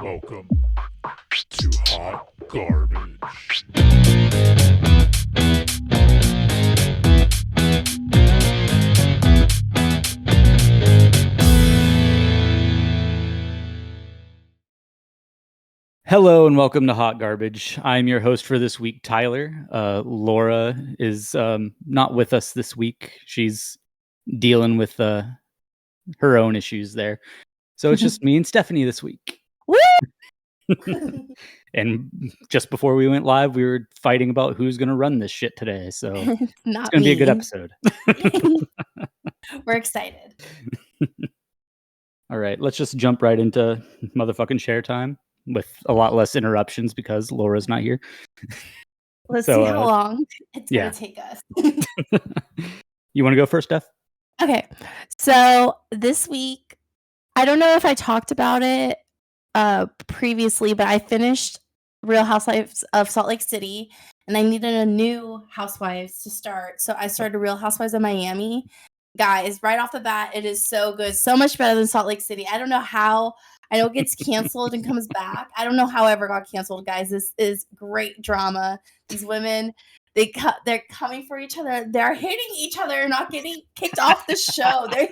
Welcome to Hot Garbage. Hello and welcome to Hot Garbage. I'm your host for this week, Tyler. Laura is not with us this week. She's dealing with her own issues there. So it's just me and Stephanie this week. And just before we went live, we were fighting about who's going to run this shit today. So it's going to be a good episode. We're excited. All right, let's just jump right into motherfucking share time with a lot less interruptions because Laura's not here. Let's see how long it's going to take us. You want to go first, Steph? Okay. So this week, I don't know if I talked about it previously, but I finished Real Housewives of Salt Lake City, and I needed a new Housewives to start. So I started Real Housewives of Miami. Guys, right off the bat, it is so good. So much better than Salt Lake City. I don't know how. I know it gets canceled and comes back. I don't know how it ever got canceled, guys. This is great drama. These women, they're coming for each other. They're hitting each other, not getting kicked off the show. They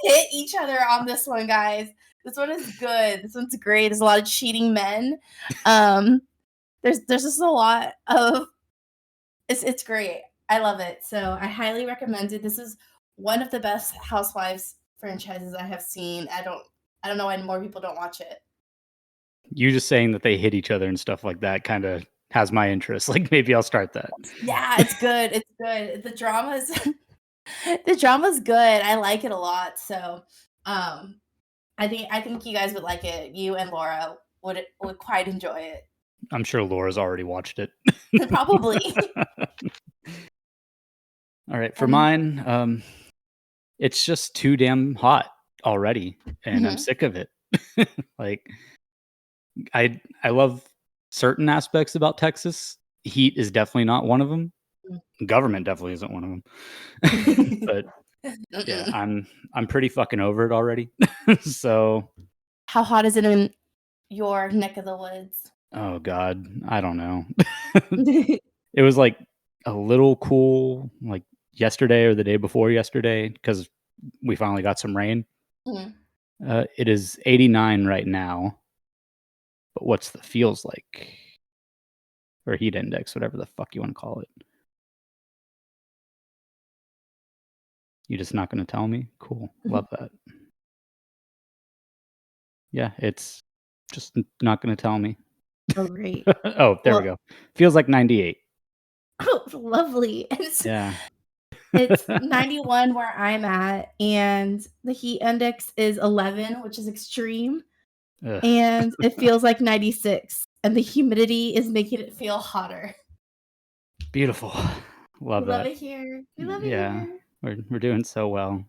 hit each other on this one, guys. This one is good. This one's great. There's a lot of cheating men. There's just a lot of it's great. I love it. So I highly recommend it. This is one of the best Housewives franchises I have seen. I don't know why more people don't watch it. You just saying that they hit each other and stuff like that kind of has my interest. Like maybe I'll start that. Yeah, it's good. It's good. The drama's good. I like it a lot. So, I think you guys would like it. You and Laura would quite enjoy it. I'm sure Laura's already watched it. Probably. All right, for mine, it's just too damn hot already, and I'm sick of it. Like, I love certain aspects about Texas. Heat is definitely not one of them. Government definitely isn't one of them. But yeah, I'm pretty fucking over it already. So, how hot is it in your neck of the woods? Oh God, I don't know. It was like a little cool, like yesterday or the day before yesterday, because we finally got some rain. It is 89 right now. But what's the feels like? Or heat index, whatever the fuck you want to call it. You just not going to tell me? Cool. Love that. Yeah, it's just not going to tell me. Oh, great. Oh, there we go. Feels like 98. Oh, lovely. It's 91 where I'm at, and the heat index is 11, which is extreme. Ugh. And it feels like 96, and the humidity is making it feel hotter. Beautiful. Love that. Love it here. We love it here. We're doing so well.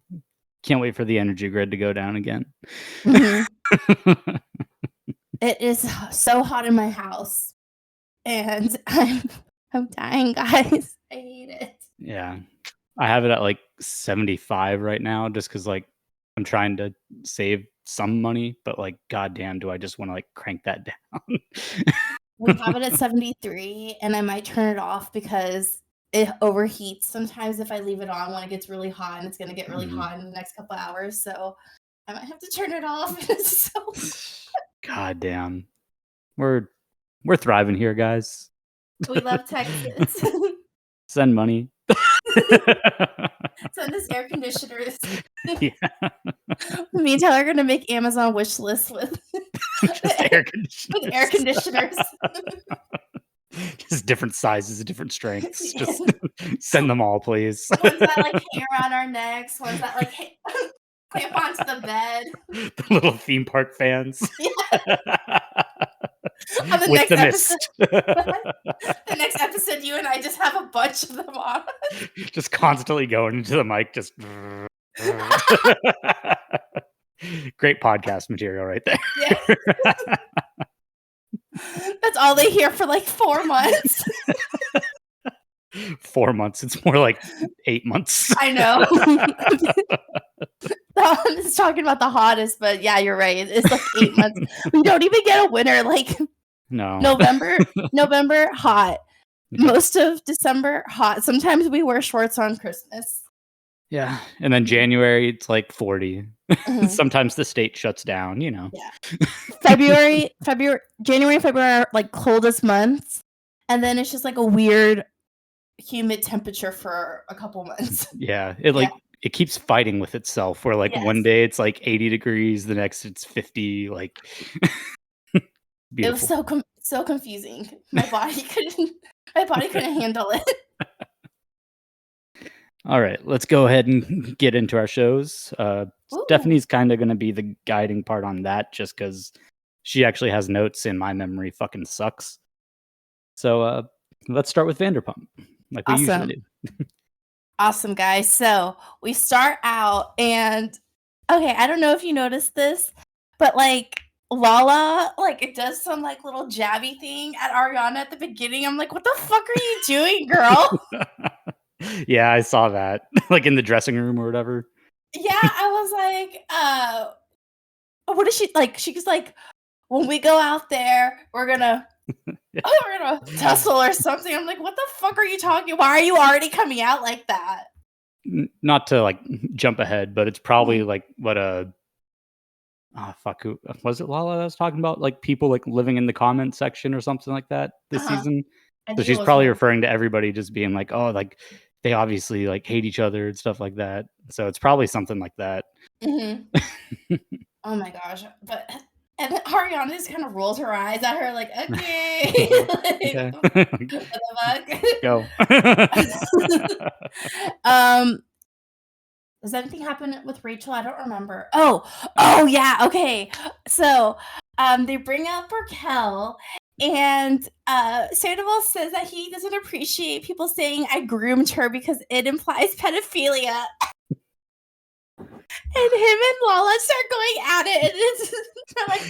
Can't wait for the energy grid to go down again. It is so hot in my house, and I'm dying, guys. I hate it. Yeah. I have it at like 75 right now just because like I'm trying to save some money, but like goddamn, do I just want to like crank that down? We have it at 73, and I might turn it off because it overheats sometimes if I leave it on when it gets really hot, and it's going to get really hot in the next couple hours. So I might have to turn it off. God damn. We're thriving here, guys. We love Texas. Send money. Send us air conditioners. Yeah. Me and Tyler are gonna make Amazon wish lists with air conditioners. With air conditioners. Just different sizes, different strengths. Yeah. Just send them all, please. Ones that like hang around our necks. Ones that like clamp onto the bed. The little theme park fans. Yeah. On the next episode, you and I just have a bunch of them on. Just constantly going into the mic, just great podcast material right there. Yeah. That's all they hear for like 4 months. 4 months. It's more like 8 months. I know. It's talking about the hottest, but yeah, you're right. It's like 8 months. We don't even get a winter. Like No. November hot. Yeah. Most of December hot. Sometimes we wear shorts on Christmas. Yeah. And then January, it's like 40. Mhm. Sometimes the state shuts down, you know. Yeah. January, February are like coldest months. And then it's just like a weird humid temperature for a couple months. Yeah. It keeps fighting with itself where like one Yes. day it's like 80 degrees, the next it's 50, like It beautiful. was so confusing. My body couldn't handle it. All right, let's go ahead and get into our shows. Ooh. Stephanie's kind of going to be the guiding part on that just because she actually has notes and my memory fucking sucks. So let's start with Vanderpump, like we usually do. Awesome, guys. So we start out and okay, I don't know if you noticed this, but like Lala, like it does some like little jabby thing at Ariana at the beginning. I'm like, what the fuck are you doing, girl? Yeah, I saw that. Like in the dressing room or whatever. Yeah, I was like, what is she like? She's like, when we go out there, we're gonna tussle or something. I'm like, what the fuck are you talking? Why are you already coming out like that? Not to like jump ahead, but it's probably like what fuck, who was it? Lala that was talking about like people like living in the comment section or something like that this season. So she's probably referring to everybody just being like, oh, like they obviously like hate each other and stuff like that. So it's probably something like that. Mm-hmm. Oh my gosh! And then Ariana just kind of rolls her eyes at her like, okay, Okay. what the fuck? Does anything happen with Rachel? I don't remember. Oh yeah. Okay. So they bring up Raquel, and Sandoval says that he doesn't appreciate people saying I groomed her because it implies pedophilia. And him and Lala start going at it, and it's like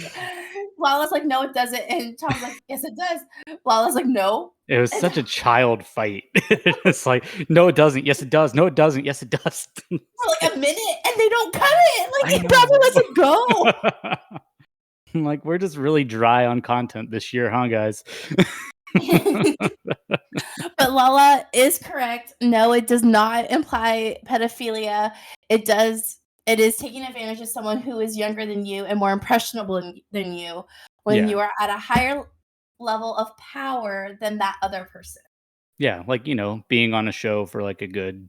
Lala's like, no, it doesn't, and Tom's like, yes, it does. Lala's like, no. It was such a child fight. It's like, no, it doesn't. Yes, it does. No, it doesn't. Yes, it does. For like a minute, and they don't cut it. Like, it probably lets it go. I'm like, we're just really dry on content this year, huh, guys? But Lala is correct. No, it does not imply pedophilia. It is taking advantage of someone who is younger than you and more impressionable than you when you are at a higher level of power than that other person. Yeah, like, you know, being on a show for like a good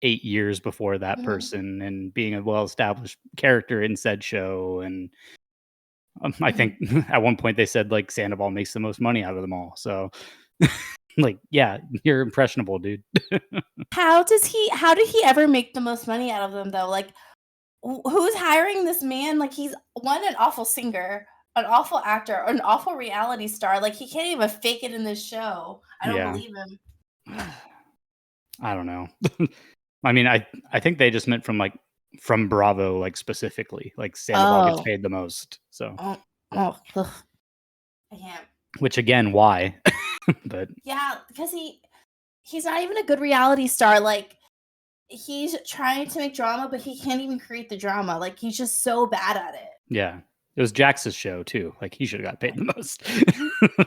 8 years before that person and being a well-established character in said show. And I think at one point they said like Sandoval makes the most money out of them all. So like, yeah, you're impressionable, dude. How did he ever make the most money out of them though? Like, who's hiring this man? Like, he's an awful singer, an awful actor, an awful reality star. Like, he can't even fake it in this show. I don't believe him. I don't know. I mean, I think they just meant from Bravo, like specifically, like Sandoval gets paid the most. So, I can't. Which again, why? But yeah, because he's not even a good reality star. Like, he's trying to make drama, but he can't even create the drama. Like, he's just so bad at it. Yeah. It was Jax's show too. Like, he should have got paid the most.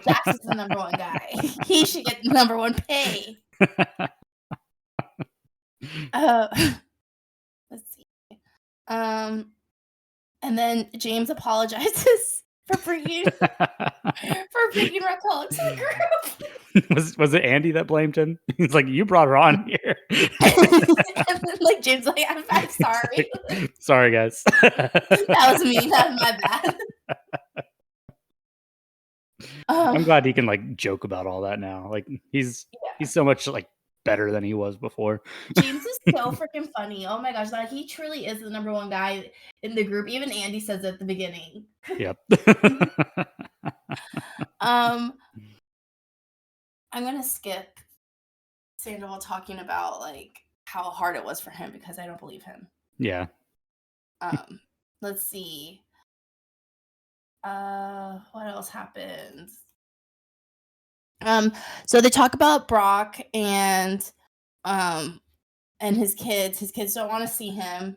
Jax is the number one guy. He should get the number one pay. Let's see. And then James apologizes for bringing Raquel into the group. Was it Andy that blamed him? He's like, you brought her on here. And then, like, James like, I'm sorry. Like, sorry, guys. That was me. That was my bad. I'm glad he can like joke about all that now. Like he's so much like better than he was before. James is so freaking funny. Oh my gosh, like he truly is the number one guy in the group. Even Andy says at the beginning. Yep. I'm gonna skip Sandoval talking about like how hard it was for him because I don't believe him. Yeah. Let's see. What else happens? So they talk about Brock and his kids. His kids don't want to see him.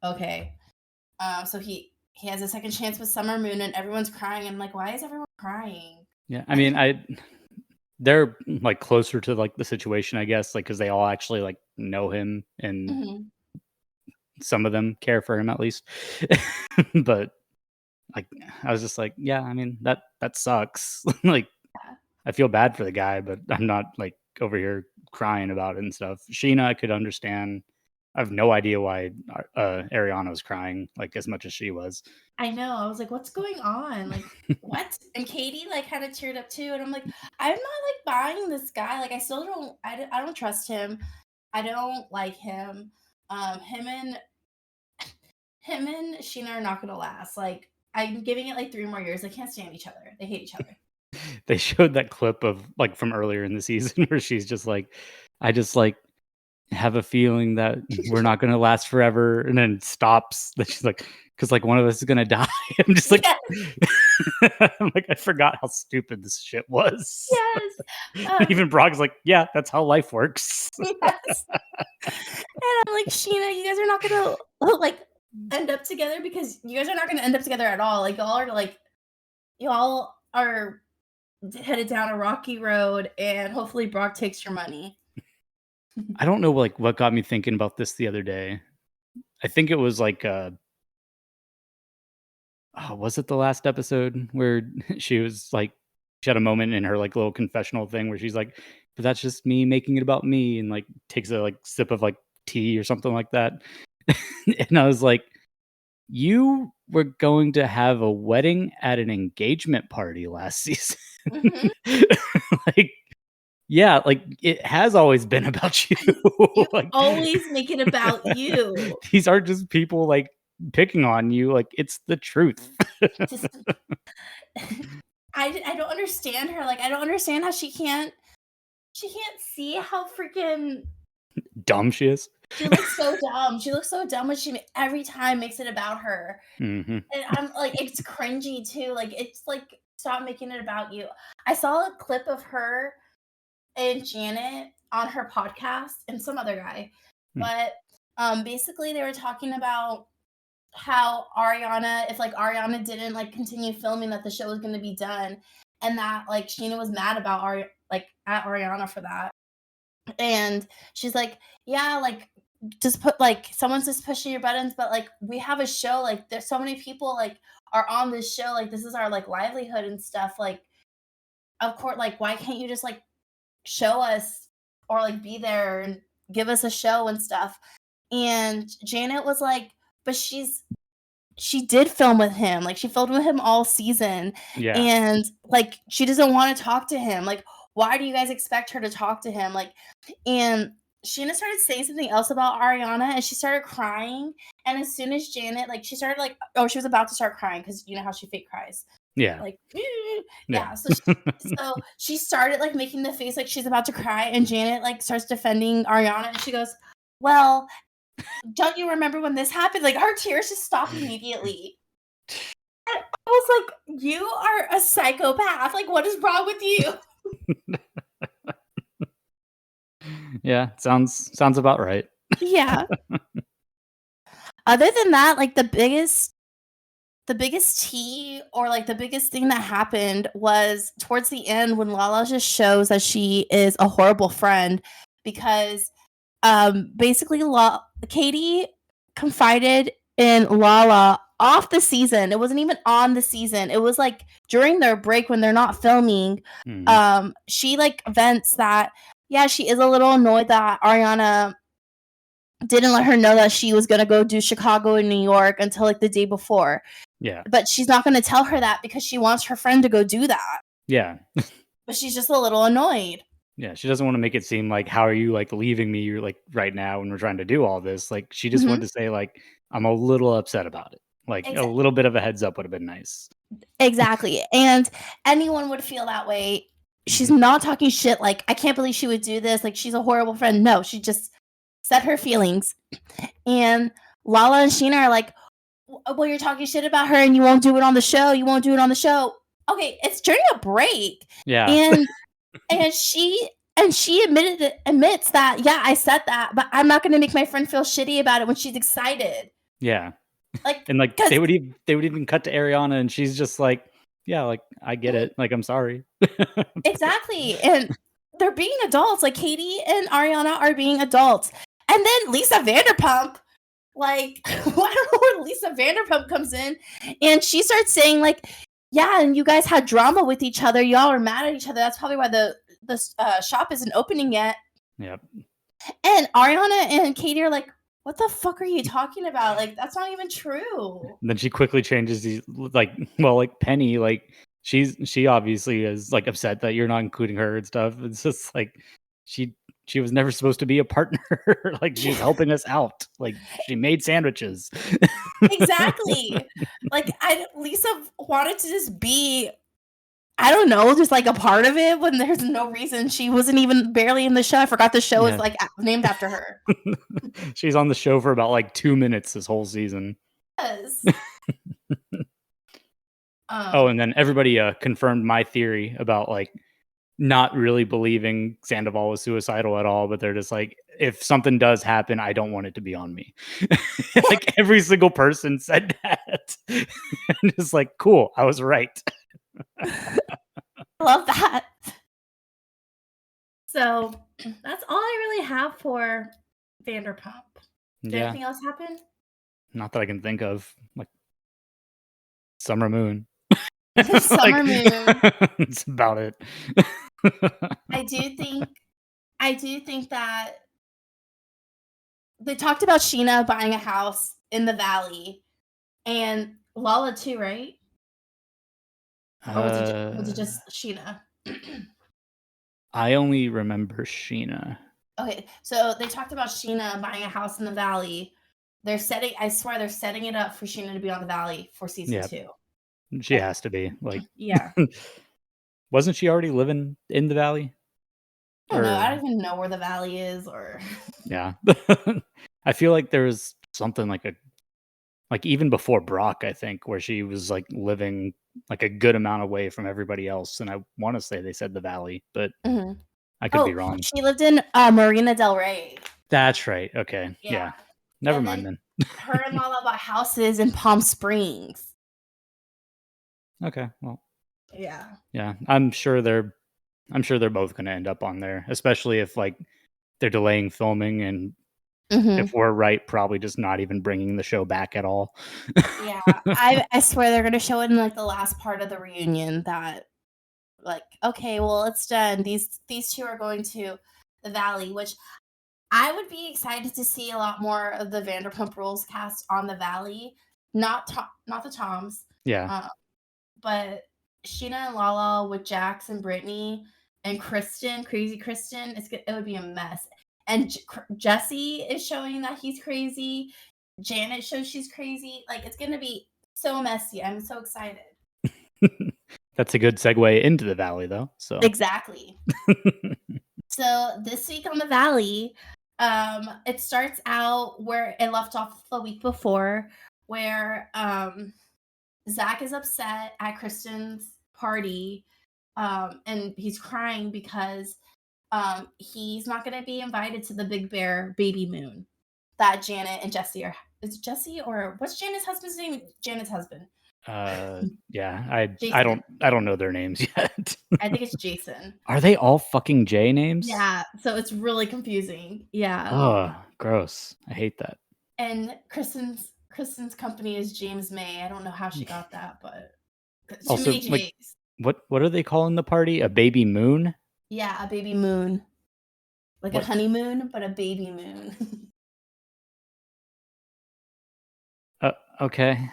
okay. So he has a second chance with Summer Moon, and everyone's crying. I'm like, why is everyone crying? Yeah, I mean, they're like closer to like the situation, I guess, like because they all actually like know him, and Mhm. some of them care for him at least. But like, I was just like, yeah, I mean that sucks. Like, Yeah. I feel bad for the guy, but I'm not like over here crying about it and stuff. Sheena, I could understand. I have no idea why Ariana was crying like as much as she was. I know. I was like, what's going on? Like, what? And Katie like kind of teared up too. And I'm like, I'm not like buying this guy. Like, I still don't. I don't trust him. I don't like him. Him and Sheena are not gonna last. Like, I'm giving it like 3 more years. They can't stand each other. They hate each other. They showed that clip of like from earlier in the season where she's just like, I just like have a feeling that we're not gonna last forever, and then stops. That she's like, because like one of us is gonna die. I'm just like, Yes. I'm like, I forgot how stupid this shit was. Yes. Even Brock's like, yeah, that's how life works. Yes. And I'm like, Sheena, you guys are not gonna like end up together because you guys are not gonna end up together at all. Like y'all are headed down a rocky road, and hopefully Brock takes your money. I don't know like what got me thinking about this the other day. I think it was like was it the last episode where she was like she had a moment in her like little confessional thing where she's like, but that's just me making it about me, and like takes a like sip of like tea or something like that. And I was like, you were going to have a wedding at an engagement party last season. Mhm. Like, yeah, like it has always been about you. You Like, always make it about you. these aren't just people like picking on you. Like, it's the truth. Just I don't understand her. Like, I don't understand how she can't see how freaking Dumb she is. she looks so dumb. She looks so dumb when she every time makes it about her. Hmm. And I'm like, it's cringy too. Like, it's like, stop making it about you. I saw a clip of her and Janet on her podcast and some other guy. But basically they were talking about how Ariana, if like Ariana didn't like continue filming, that the show was going to be done, and that like Sheena was mad about at Ariana for that. And she's like, yeah, like just put like someone's just pushing your buttons, but like we have a show, like there's so many people like are on this show, like this is our like livelihood and stuff, like of course, like why can't you just like show us or like be there and give us a show and stuff. And Janet was like, but she did film with him, like she filmed with him all season, Yeah. and like she doesn't want to talk to him, like why do you guys expect her to talk to him? Like, and Sheena started saying something else about Ariana, and she started crying. And as soon as Janet, like, she started like, oh, she was about to start crying because you know how she fake cries, Yeah. like, yeah. So she started like making the face like she's about to cry, and Janet like starts defending Ariana, and she goes, "Well, don't you remember when this happened?" Like her tears just stopped immediately. And I was like, "You are a psychopath. Like, what is wrong with you?" Yeah, sounds about right. Yeah. Other than that, like the biggest tea or like the biggest thing that happened was towards the end when Lala just shows that she is a horrible friend, because basically Katie confided in Lala off the season. It wasn't even on the season. It was like during their break when they're not filming. She like vents that, yeah, she is a little annoyed that Ariana didn't let her know that she was going to go do Chicago and New York until like the day before. Yeah. But she's not going to tell her that because she wants her friend to go do that. Yeah. But she's just a little annoyed. Yeah, she doesn't want to make it seem like, how are you like leaving me? You're like right now when we're trying to do all this. Like she just wanted to say like, I'm a little upset about it. Like a little bit of a heads up would have been nice. Exactly. And anyone would feel that way. She's not talking shit like, I can't believe she would do this. Like she's a horrible friend. No, she just said her feelings. And Lala and Sheena are like, well, you're talking shit about her and you won't do it on the show. You won't do it on the show. Okay, it's during a break. Yeah. And she admits that, yeah, I said that, but I'm not going to make my friend feel shitty about it when she's excited. Yeah. Like, And like 'cause- they would even cut to Ariana and she's just like, yeah, like I get it. Like I'm sorry. exactly. And they're being adults. Like Katie and Ariana are being adults. And then Lisa Vanderpump, like, I don't know where Lisa Vanderpump comes in, and she starts saying, like, yeah, and you guys had drama with each other. Y'all are mad at each other. That's probably why the shop isn't opening yet. Yep. And Ariana and Katie are like, what the fuck are you talking about? Like, that's not even true. And then she quickly changes these, like, well, like Penny, like she obviously is like upset that you're not including her and stuff. It's just like she was never supposed to be a partner. Like she's helping us out. Like she made sandwiches. Exactly. Like Lisa wanted to just be, I don't know, just like a part of it when there's no reason. She wasn't even barely in the show. I forgot the show is like named after her. She's on the show for about like 2 minutes this whole season. Yes. And then everybody confirmed my theory about like not really believing Sandoval was suicidal at all, but they're just like, if something does happen, I don't want it to be on me. Like every single person said that. And it's like, cool, I was right. I love that. So that's all I really have for Vanderpump. Did anything else happen? Not that I can think of. Like Summer Moon. Summer Moon. That's about it. I do think that they talked about Sheena buying a house in the Valley, and Lala too, right? Or was it just Sheena? I only remember Sheena. Okay, so they talked about Sheena buying a house in the Valley. I swear they're setting it up for Sheena to be on the Valley for season 2. She has to be. Like, yeah. Wasn't she already living in the Valley? I don't know. I don't even know where the Valley is, or yeah. I feel like there was something like even before Brock, I think, where she was like living like a good amount away from everybody else. And I want to say they said the Valley, but I could be wrong. She lived in Marina Del Rey. That's right. Okay. Yeah. Never mind then. Her and Lala bought houses in Palm Springs. Okay. Well. Yeah. Yeah. I'm sure they're both going to end up on there, especially if like they're delaying filming and if we're right, probably just not even bringing the show back at all. Yeah. I swear they're going to show it in like the last part of the reunion that like, okay, well, it's done. These two are going to the Valley, which I would be excited to see a lot more of the Vanderpump Rules cast on the Valley, not the Toms. Yeah. But Sheena and Lala with Jax and Brittany and Kristen, crazy Kristen, it would be a mess. And Jesse is showing that he's crazy. Janet shows she's crazy. Like, it's going to be so messy. I'm so excited. That's a good segue into the Valley, though. So exactly. So this week on the Valley, it starts out where it left off the week before, where Zach is upset at Kristen's party, and he's crying because he's not going to be invited to the Big Bear baby moon that Janet and Jesse are. Is it Jesse, or what's Janet's husband's name? Janet's husband. Yeah, I don't know their names yet. I think it's Jason. Are they all fucking J names? Yeah, so it's really confusing. Yeah. Oh, gross. I hate that. And Kristen's company is James May. I don't know how she got that, but also, like, what are they calling the party? A baby moon? Yeah, a baby moon. Like a honeymoon, but a baby moon. Okay.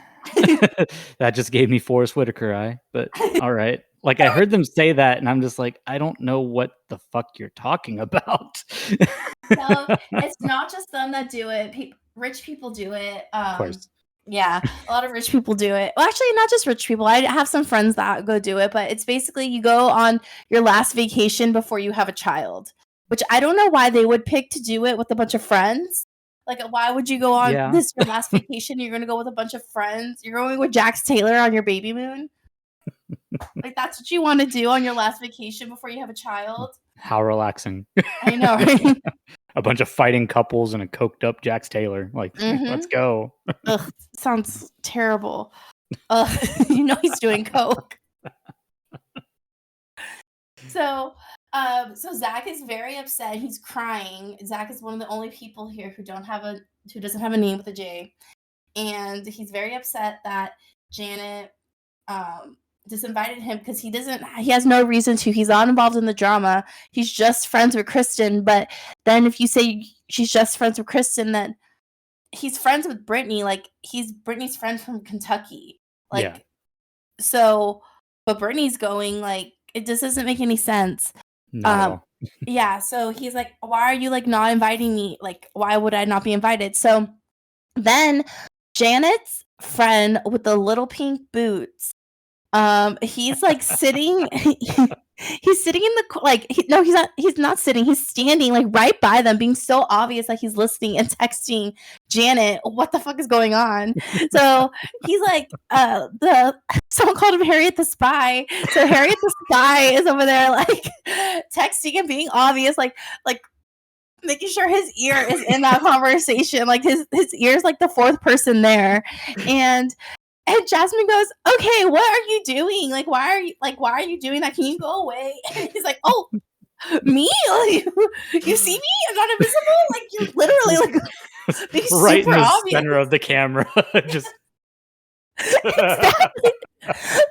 That just gave me Forrest Whitaker eye, but all right. Like, I heard them say that, and I'm just like, I don't know what the fuck you're talking about. So it's not just them that do it. Rich people do it. Of course. Yeah, a lot of rich people do it. Well, actually, not just rich people. I have some friends that go do it, but it's basically you go on your last vacation before you have a child, which I don't know why they would pick to do it with a bunch of friends. Like, why would you go on your last vacation? You're going to go with a bunch of friends. You're going with Jax Taylor on your baby moon. Like, that's what you want to do on your last vacation before you have a child. How relaxing. I know, right? a bunch of fighting couples and a coked up Jax Taylor. Like, let's go. Ugh, sounds terrible. He's doing coke. So Zach is very upset. He's crying. Zach is one of the only people here who doesn't have a name with a J, and he's very upset that Janet disinvited him because he has no reason to. He's not involved in the drama. He's just friends with Kristen. But then if you say she's just friends with Kristen, then he's friends with Brittany. Like, he's Brittany's friend from Kentucky. Like, Yeah. So, but Brittany's going, like, it just doesn't make any sense. Not at all. Yeah, so he's like, why are you, like, not inviting me? Like, why would I not be invited? So then Janet's friend with the little pink boots, he's like sitting he's sitting in the he's not sitting, he's standing like right by them, being so obvious, like he's listening and texting Janet what the fuck is going on. So he's like someone called him Harriet the Spy. So Harriet the Spy is over there like texting and being obvious, like making sure his ear is in that conversation, like his ear's like the fourth person there. And Jasmine goes, okay, what are you doing? Like, why are you doing that? Can you go away? And he's like, oh, me? You see me? I'm not invisible? Like, you're literally like being right super in the obvious. center of the camera. Just exactly.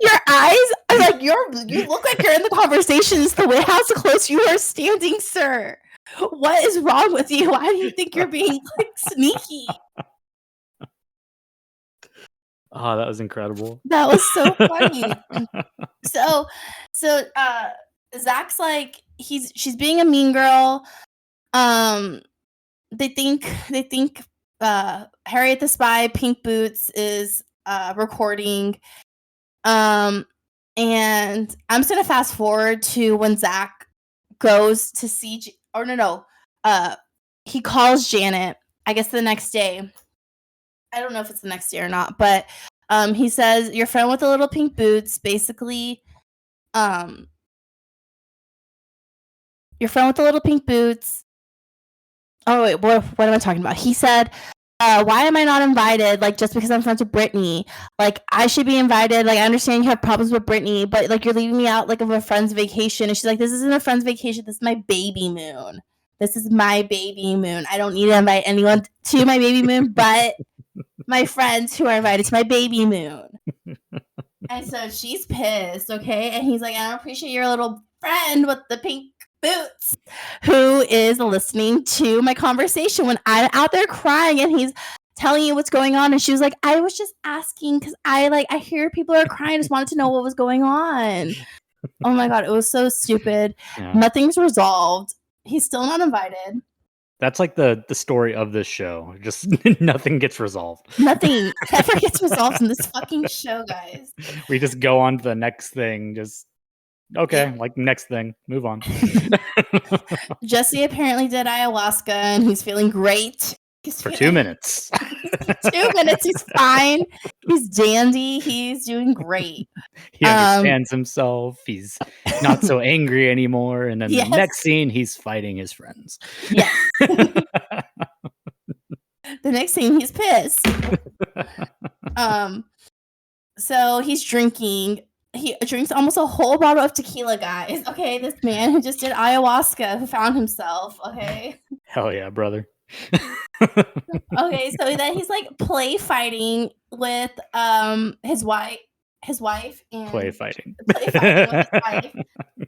Your eyes are like you look like you're in the conversation. It's the way how close you are standing, sir. What is wrong with you? Why do you think you're being like sneaky? Oh, that was incredible. That was so funny. So Zach's like she's being a mean girl. They think Harriet the Spy, Pink Boots is recording. And I'm just gonna fast forward to when Zach goes to see he calls Janet, I guess the next day. I don't know if it's the next day or not, but he says, your friend with the little pink boots, basically, your friend with the little pink boots. Oh, wait, what am I talking about? He said, why am I not invited? Like, just because I'm friends with Brittany. Like, I should be invited. Like, I understand you have problems with Brittany, but, like, you're leaving me out, like, of a friend's vacation. And she's like, this isn't a friend's vacation. This is my baby moon. This is my baby moon. I don't need to invite anyone to my baby moon, but my friends who are invited to my baby moon. And so she's pissed, okay? And he's like, I don't appreciate your little friend with the pink boots who is listening to my conversation when I'm out there crying and he's telling you what's going on. And she was like, I was just asking because I hear people are crying. I just wanted to know what was going on. Oh my God, it was so stupid. Yeah. Nothing's resolved. He's still not invited. That's like the story of this show. Just nothing gets resolved. Nothing ever gets resolved in this fucking show, guys. We just go on to the next thing. Just okay, like next thing. Move on. Jesse apparently did ayahuasca and he's feeling great. For 2 minutes. 2 minutes, he's fine. He's dandy. He's doing great. He understands himself. He's not so angry anymore. And then the next scene, he's fighting his friends. Yes. The next scene, he's pissed. So he's drinking. He drinks almost a whole bottle of tequila, guys. Okay, this man who just did ayahuasca, who found himself. Okay. Hell yeah, brother. Okay, so then he's like play fighting with his wife and play fighting with his wife.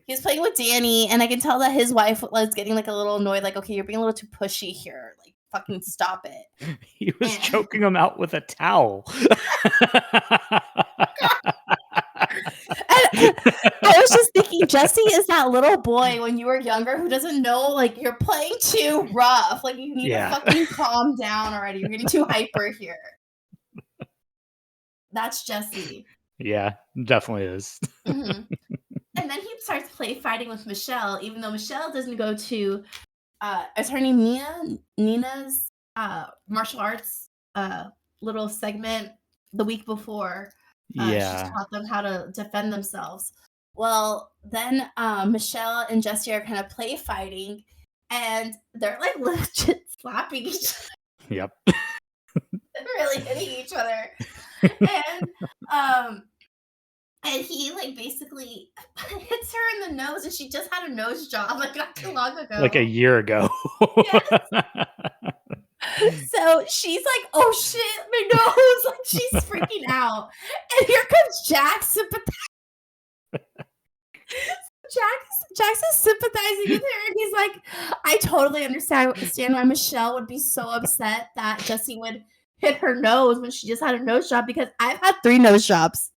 He's playing with Danny, and I can tell that his wife was getting like a little annoyed, like, okay, you're being a little too pushy here, like fucking stop it. He was choking him out with a towel. I was just thinking, Jesse is that little boy when you were younger who doesn't know, like, you're playing too rough. Like, you need to fucking calm down already. You're getting too hyper here. That's Jesse. Yeah, definitely is. Mm-hmm. And then he starts play fighting with Michelle, even though Michelle doesn't go to, is her name Nina's martial arts little segment the week before. She taught them how to defend themselves. Well, then Michelle and Jesse are kind of play fighting, and they're like legit slapping each other. Yep. They're really hitting each other. And he like basically hits her in the nose, and she just had a nose job like not too long ago. Like a year ago. Yes. So she's like, "Oh shit, my nose!" Like she's freaking out, and here comes Jax Jax is sympathizing with her, and he's like, "I totally understand why Michelle would be so upset that Jesse would hit her nose when she just had a nose job, because I've had 3 nose jobs."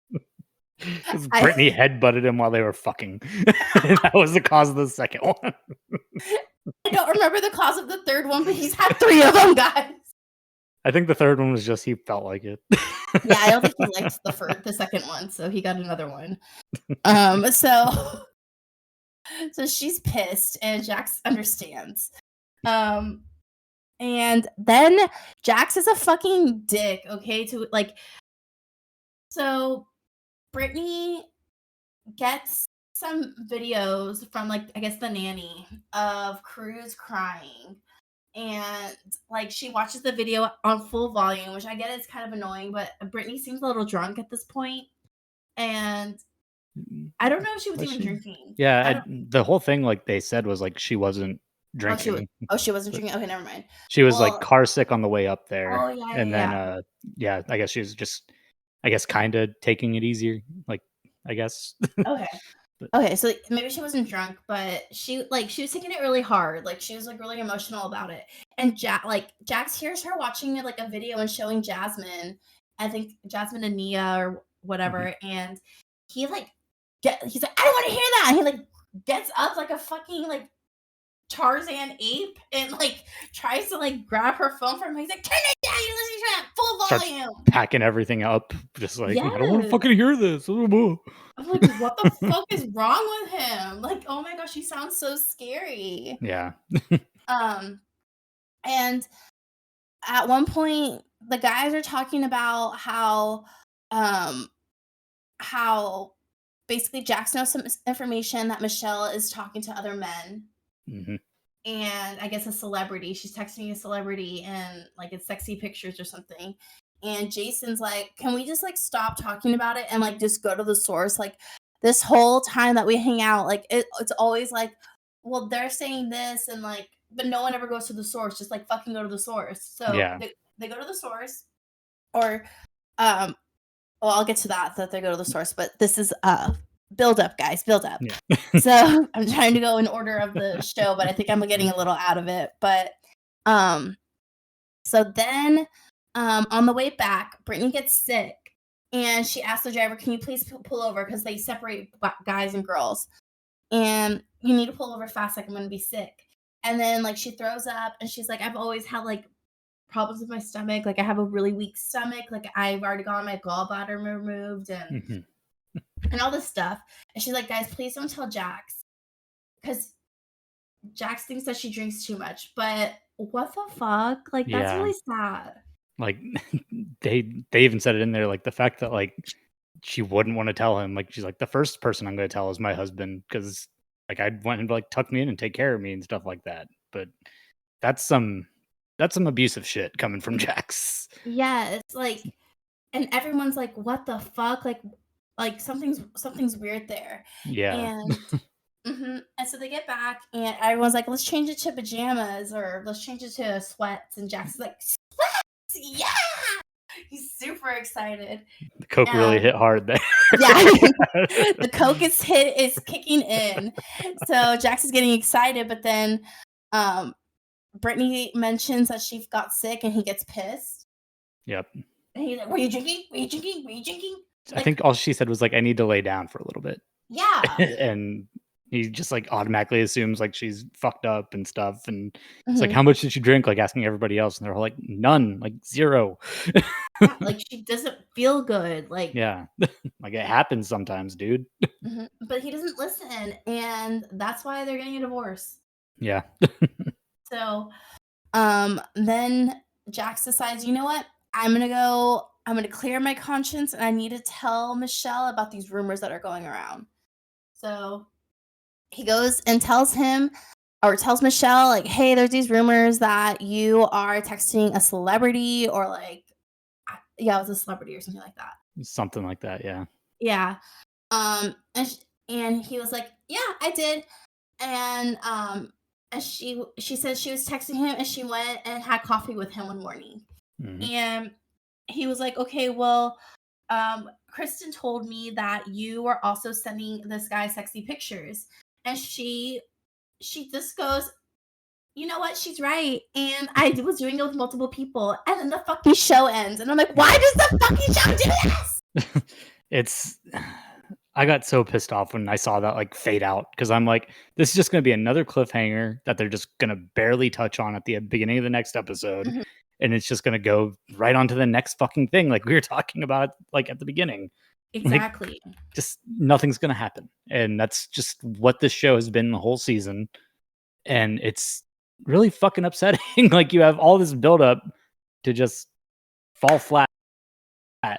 Because Brittany headbutted him while they were fucking. That was the cause of the second one. I don't remember the cause of the third one, but he's had 3 of them, guys. I think the third one was just he felt like it. Yeah, I don't think he liked the second one, so he got another one. So she's pissed, and Jax understands. And then Jax is a fucking dick, okay? To like, so Brittany gets some videos from like I guess the nanny of Cruz crying, and like she watches the video on full volume, which I get is kind of annoying, but Brittany seems a little drunk at this point, and I don't know if she was even drinking. Yeah, the whole thing, like they said, was like she wasn't drinking. She wasn't drinking. Okay, never mind. She was like car sick on the way up there. Oh yeah, and then I guess she was just, I guess, kind of taking it easier. Like, I guess. Okay. Okay, so like, maybe she wasn't drunk, but she was taking it really hard. Like she was like really emotional about it. And Jax hears her watching like a video and showing Jasmine, I think Jasmine and Nia or whatever, and he like he's like, I don't want to hear that. And he like gets up like a fucking like Tarzan ape and like tries to like grab her phone from him. He's like, turn it down, you're listening to that full volume. Starts packing everything up, just like, I don't want to fucking hear this. I'm like, what the fuck is wrong with him? Like, oh my gosh, he sounds so scary. Yeah. And at one point, the guys are talking about how basically Jax knows some information that Michelle is talking to other men. Mm-hmm. And I guess a celebrity. She's texting a celebrity, and like it's sexy pictures or something. And Jason's like, can we just like stop talking about it and like just go to the source? Like this whole time that we hang out, like it's always like, well, they're saying this and like, but no one ever goes to the source. Just like fucking go to the source. So they go to the source, or well, I'll get to that they go to the source, but this is build up, guys, build up. Yeah. So I'm trying to go in order of the show, but I think I'm getting a little out of it. But so then on the way back, Brittany gets sick, and she asks the driver, can you please pull over, because they separate guys and girls, and you need to pull over fast, like I'm gonna be sick. And then like she throws up, and she's like, I've always had like problems with my stomach, like I have a really weak stomach, like I've already gotten my gallbladder removed and and all this stuff. And she's like, guys, please don't tell Jax, because Jax thinks that she drinks too much. But what the fuck? Like that's really sad. Like they even said it in there, like the fact that like she wouldn't want to tell him. Like she's like, the first person I'm going to tell is my husband, because like I'd want him to like tuck me in and take care of me and stuff like that. But that's some abusive shit coming from Jax. Yeah, it's like, and everyone's like, what the fuck? Like something's weird there. Yeah. And so they get back, and everyone's like, let's change it to pajamas, or let's change it to sweats. And Jax is like, sweats, yeah. He's super excited. The coke really hit hard there. Yeah, the coke is kicking in. So Jax is getting excited, but then Brittany mentions that she got sick, and he gets pissed. Yep. And he's like, were you drinking? Were you drinking? Were you drinking? I think all she said was like, I need to lay down for a little bit. Yeah. And he just like automatically assumes like she's fucked up and stuff. And it's like, how much did you drink? Like asking everybody else. And they're all like, none, like 0. Yeah, like she doesn't feel good. Like, yeah, like it happens sometimes, dude. But he doesn't listen. And that's why they're getting a divorce. Yeah. So then Jax decides, you know what? I'm going to clear my conscience, and I need to tell Michelle about these rumors that are going around. So he goes and tells him or tells Michelle, like, hey, there's these rumors that you are texting a celebrity, or like, yeah, it was a celebrity or something like that. Something like that, yeah. Yeah. And he was like, yeah, I did. And she said she was texting him, and she went and had coffee with him one morning. And he was like, okay, well, Kristen told me that you were also sending this guy sexy pictures. And she just goes, you know what? She's right. And I was doing it with multiple people. And then the fucking show ends. And I'm like, why does the fucking show do this? I got so pissed off when I saw that like fade out, because I'm like, this is just going to be another cliffhanger that they're just going to barely touch on at the beginning of the next episode. And it's just going to go right on to the next fucking thing, like we were talking about like at the beginning. Exactly. Like, just nothing's going to happen. And that's just what this show has been the whole season. And it's really fucking upsetting. Like, you have all this buildup to just fall flat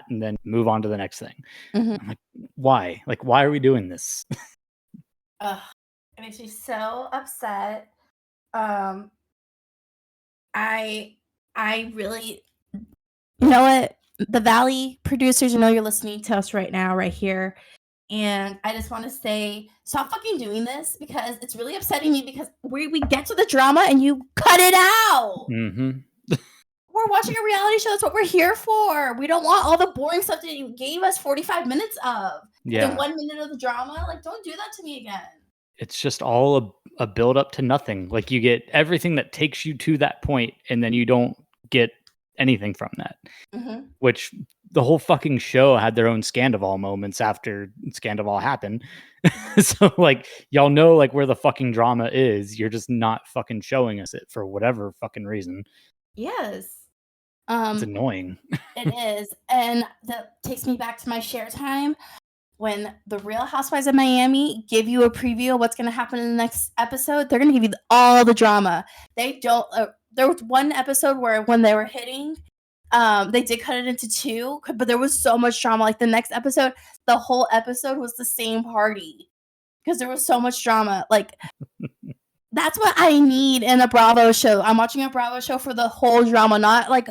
and then move on to the next thing. I'm like, why? Like, why are we doing this? Ugh, it makes me so upset. I really, you know what? The Valley producers, you know you're listening to us right now, right here. And I just want to say, stop fucking doing this, because it's really upsetting me, because we get to the drama and you cut it out. We're watching a reality show. That's what we're here for. We don't want all the boring stuff that you gave us 45 minutes of. Yeah. And 1 minute of the drama. Like, don't do that to me again. It's just all a build up to nothing. Like, you get everything that takes you to that point, and then you don't get anything from that. Which the whole fucking show had their own Scandival moments after Scandival happened. So like, y'all know like where the fucking drama is. You're just not fucking showing us it for whatever fucking reason. Yes. It's annoying. It is. And that takes me back to my share time. When the Real Housewives of Miami give you a preview of what's going to happen in the next episode, they're going to give you all the drama. They don't. There was one episode where when they were hitting, they did cut it into 2, but there was so much drama. Like, the next episode, the whole episode was the same party, because there was so much drama. Like, that's what I need in a Bravo show. I'm watching a Bravo show for the whole drama, not like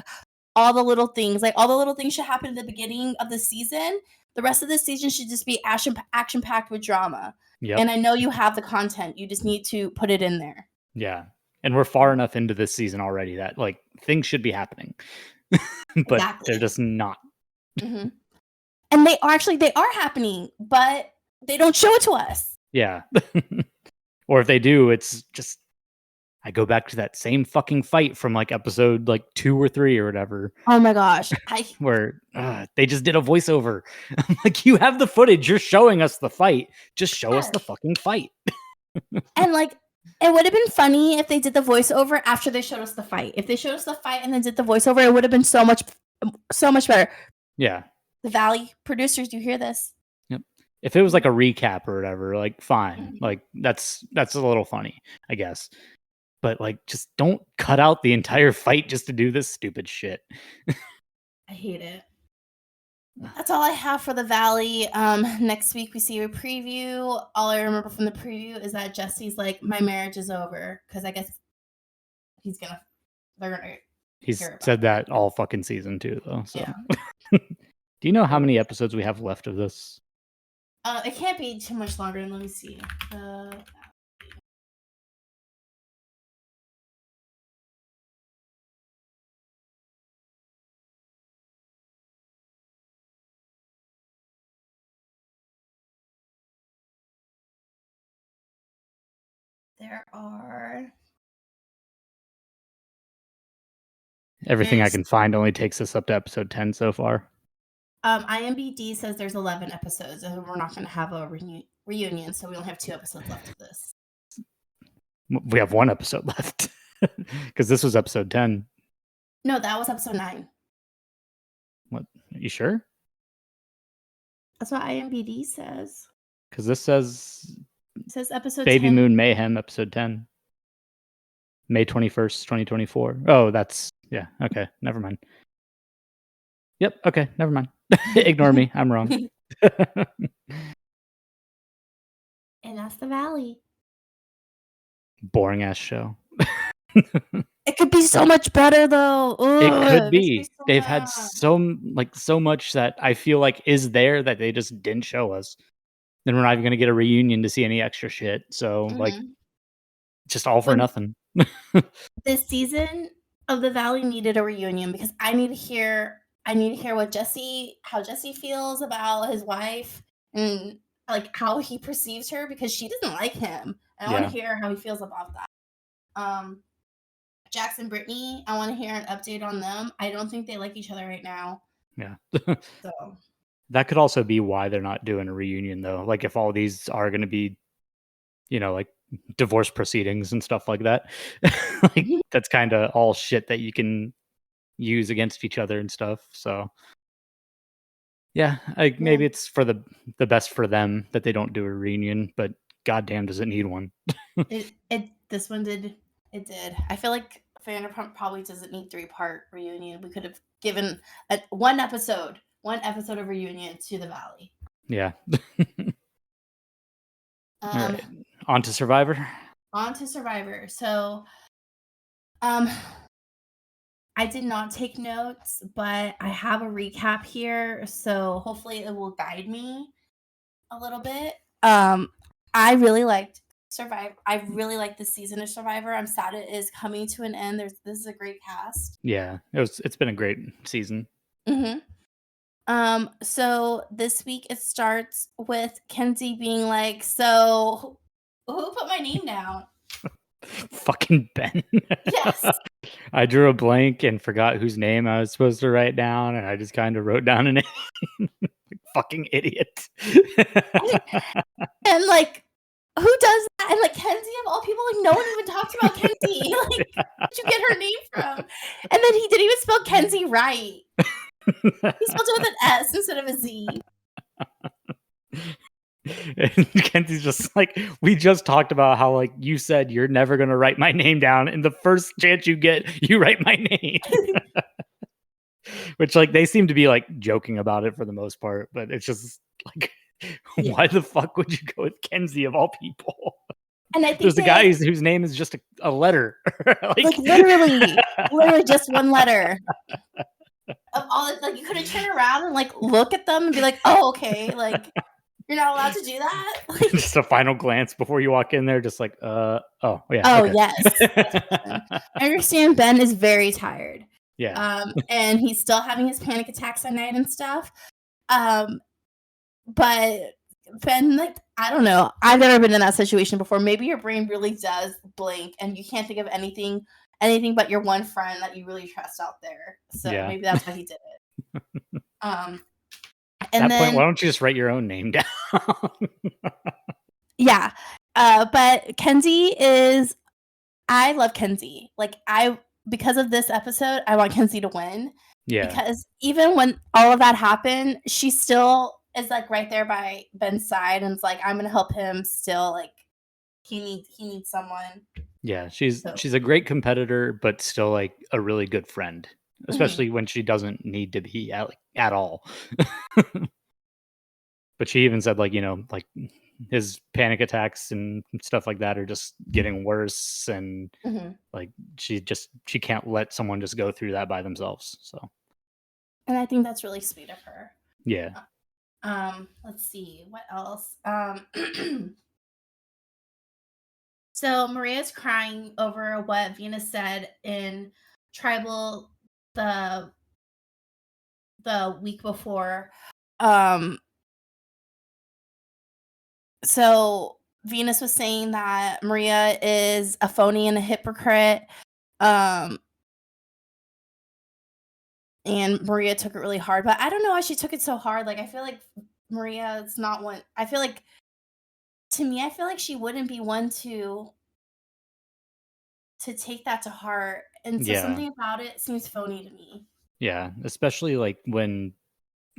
all the little things. Like, all the little things should happen at the beginning of the season. The rest of the season should just be action-packed with drama. Yep. And I know you have the content. You just need to put it in there. Yeah. And we're far enough into this season already that like things should be happening. But they're just not. And they are happening, but they don't show it to us. Yeah. Or if they do, it's just, I go back to that same fucking fight from like episode like 2 or 3 or whatever. Oh my gosh. Where they just did a voiceover. I'm like, you have the footage. You're showing us the fight. Just show us the fucking fight. And like, it would have been funny if they did the voiceover after they showed us the fight. If they showed us the fight and then did the voiceover, it would have been so much better. Yeah. The Valley producers, do you hear this? Yep. If it was like a recap or whatever, like fine. Like that's a little funny, I guess. But like, just don't cut out the entire fight just to do this stupid shit. I hate it. That's all I have for the Valley. Next week we see a preview. All I remember from the preview is that Jesse's like, my marriage is over, because I guess he's gonna he's said that all fucking season too, though. So yeah. Do you know how many episodes we have left of this? It can't be too much longer. Let me see. There are... Everything I can find only takes us up to episode 10 so far. IMBD says there's 11 episodes, and we're not going to have a reunion, so we only have 2 episodes left of this. We have 1 episode left, because this was episode 10. No, that was episode 9. What? Are you sure? That's what IMBD says. Because this says... It says episode Baby 10. Moon Mayhem, episode 10. May 21st, 2024. Oh, that's... Yeah, okay. Never mind. Yep, okay. Never mind. Ignore me. I'm wrong. And that's the Valley. boring ass show. It could be so much better though. It Ugh, could it makes me be. so They've had mad. so much that I feel like is there that they just didn't show us. Then we're not even gonna get a reunion to see any extra shit. So like, Mhm. just all for When nothing. this season of The Valley needed a reunion because I need to hear what how Jesse feels about his wife and like how he perceives her because she doesn't like him. And I want Yeah. to hear how he feels about that. Jackson, Brittany, I want to hear an update on them. I don't think they like each other right now. Yeah. So That could also be why they're not doing a reunion though. Like if all these are gonna be, like divorce proceedings and stuff like that. Like that's kind of all shit that you can use against each other and stuff. So yeah, maybe it's for the best for them that they don't do a reunion, but goddamn does it need one. this one did. It did. I feel like Vanderpump probably doesn't need 3-part reunion. We could have given one episode of reunion to the Valley. Yeah. All right. On to Survivor. So I did not take notes, but I have a recap here, so hopefully it will guide me a little bit. I really liked Survivor. I really liked this season of Survivor. I'm sad it is coming to an end. This is a great cast. Yeah, it's been a great season. Mm-hmm. So this week it starts with Kenzie being like, "So who put my name down?" Fucking Ben. Yes. I drew a blank and forgot whose name I was supposed to write down, and I just kind of wrote down a name. Fucking idiot. And like, who does that? And like Kenzie of all people, like no one even talked about Kenzie. Like, where'd you get her name from? And then he didn't even spell Kenzie right. He spelled it with an S instead of a Z. And Kenzie's just like, we just talked about how like you said you're never gonna write my name down, and the first chance you get, you write my name. Which like they seem to be like joking about it for the most part, but it's just like, why the fuck would you go with Kenzie of all people? And I think there's a guy whose name is just a letter. like literally just one letter. Of all like you could have turned around and like look at them and be like, oh, okay, like you're not allowed to do that. Like, just a final glance before you walk in there, just like, oh yeah. Oh okay. yes. I understand Ben is very tired. Yeah. And he's still having his panic attacks at night and stuff. But Ben, like, I don't know. I've never been in that situation before. Maybe your brain really does blink and you can't think of anything but your one friend that you really trust out there. So maybe that's why he did it. At that point, why don't you just write your own name down? Yeah. But Kenzie I love Kenzie. Like because of this episode, I want Kenzie to win. Yeah. Because even when all of that happened, she still is like right there by Ben's side and it's like, I'm gonna help him still. Like he needs someone. Yeah, she's a great competitor, but still like a really good friend, especially when she doesn't need to be at all. But she even said like, like his panic attacks and stuff like that are just getting worse, and like she can't let someone just go through that by themselves. So, and I think that's really sweet of her. Yeah. Let's see what else. So Maria's crying over what Venus said in Tribal the week before. So Venus was saying that Maria is a phony and a hypocrite. And Maria took it really hard, but I don't know why she took it so hard. Like, I feel like Maria is not one. To me, I feel like she wouldn't be one to take that to heart. And so something about it seems phony to me. Yeah, especially like when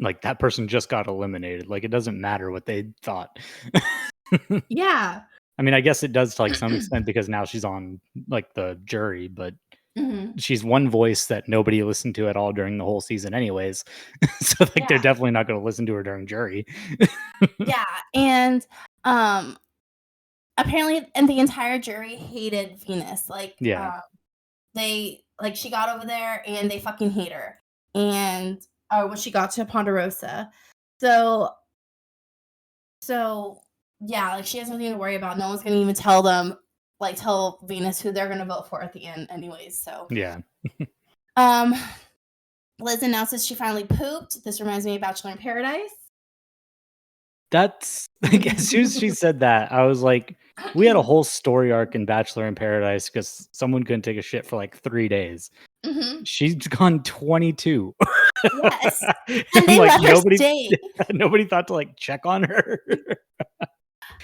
like that person just got eliminated. Like it doesn't matter what they thought. Yeah. I mean, I guess it does to like some extent because now she's on like the jury, but she's one voice that nobody listened to at all during the whole season anyways. So like they're definitely not going to listen to her during jury. Yeah. And apparently, and the entire jury hated Venus. Like, Yeah. she got over there and they fucking hate her. And when she got to Ponderosa, so yeah, like she has nothing to worry about. No one's gonna even tell Venus who they're gonna vote for at the end, anyways. So Yeah. Liz announces she finally pooped. This reminds me of Bachelor in Paradise. That's like, as soon as she said that, I was like, we had a whole story arc in Bachelor in Paradise because someone couldn't take a shit for like 3 days. Mm-hmm. She's gone 22. Yes, and they let her stay. Nobody thought to like check on her.